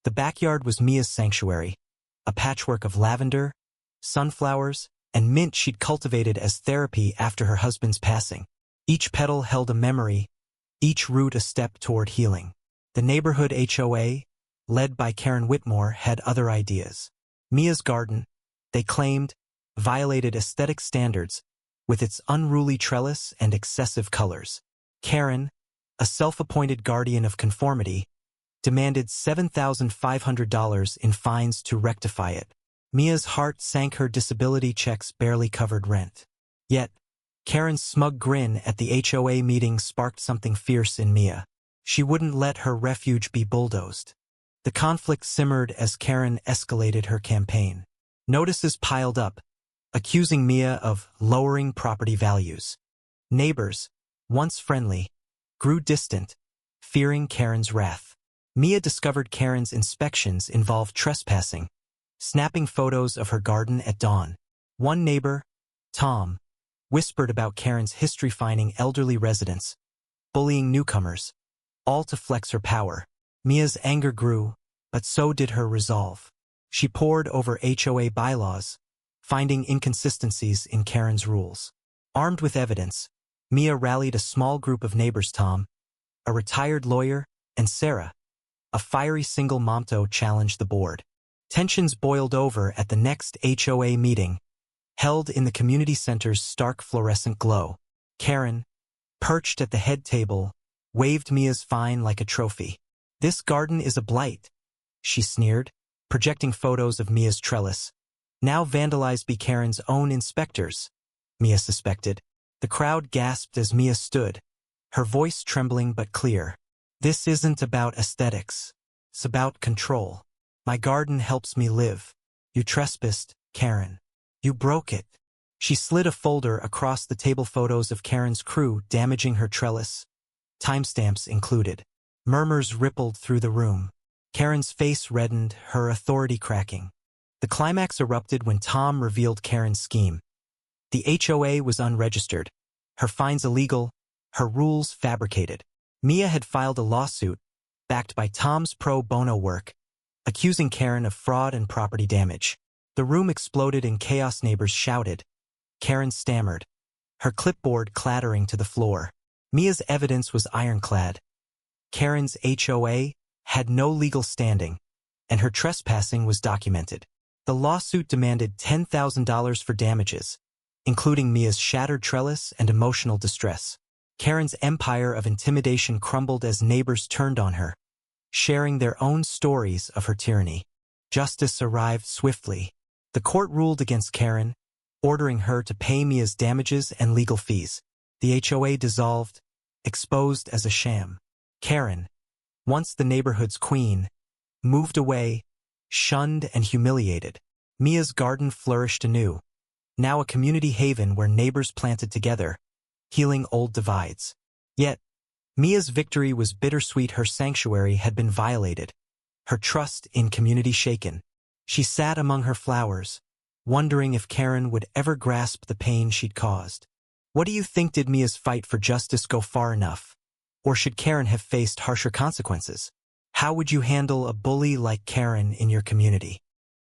The backyard was Mia's sanctuary, a patchwork of lavender, sunflowers, and mint she'd cultivated as therapy after her husband's passing. Each petal held a memory, each root a step toward healing. The neighborhood HOA, led by Karen Whitmore, had other ideas. Mia's garden, they claimed, violated aesthetic standards with its unruly trellis and excessive colors. Karen, a self-appointed guardian of conformity, demanded $7,500 in fines to rectify it. Mia's heart sank. Her disability checks barely covered rent. Yet, Karen's smug grin at the HOA meeting sparked something fierce in Mia. She wouldn't let her refuge be bulldozed. The conflict simmered as Karen escalated her campaign. Notices piled up, accusing Mia of lowering property values. Neighbors, once friendly, grew distant, fearing Karen's wrath. Mia discovered Karen's inspections involved trespassing, snapping photos of her garden at dawn. One neighbor, Tom, whispered about Karen's history finding elderly residents, bullying newcomers, all to flex her power. Mia's anger grew, but so did her resolve. She pored over HOA bylaws, finding inconsistencies in Karen's rules. Armed with evidence, Mia rallied a small group of neighbors. Tom, a retired lawyer, and Sarah, a fiery single mom, challenged the board. Tensions boiled over at the next HOA meeting, held in the community center's stark fluorescent glow. Karen, perched at the head table, waved Mia's fine like a trophy. "This garden is a blight," she sneered, projecting photos of Mia's trellis. Now vandalized by Karen's own inspectors, Mia suspected. The crowd gasped as Mia stood, her voice trembling but clear. "This isn't about aesthetics. It's about control. My garden helps me live. You trespassed, Karen. You broke it." She slid a folder across the table, photos of Karen's crew damaging her trellis, timestamps included. Murmurs rippled through the room. Karen's face reddened, her authority cracking. The climax erupted when Tom revealed Karen's scheme. The HOA was unregistered, her fines illegal, her rules fabricated. Mia had filed a lawsuit, backed by Tom's pro bono work, accusing Karen of fraud and property damage. The room exploded in chaos. Neighbors shouted. Karen stammered, her clipboard clattering to the floor. Mia's evidence was ironclad. Karen's HOA had no legal standing, and her trespassing was documented. The lawsuit demanded $10,000 for damages, including Mia's shattered trellis and emotional distress. Karen's empire of intimidation crumbled as neighbors turned on her, sharing their own stories of her tyranny. Justice arrived swiftly. The court ruled against Karen, ordering her to pay Mia's damages and legal fees. The HOA dissolved, exposed as a sham. Karen, once the neighborhood's queen, moved away, shunned and humiliated. Mia's garden flourished anew, now a community haven where neighbors planted together, healing old divides. Yet, Mia's victory was bittersweet. Her sanctuary had been violated, her trust in community shaken. She sat among her flowers, wondering if Karen would ever grasp the pain she'd caused. What do you think? Did Mia's fight for justice go far enough? Or should Karen have faced harsher consequences? How would you handle a bully like Karen in your community?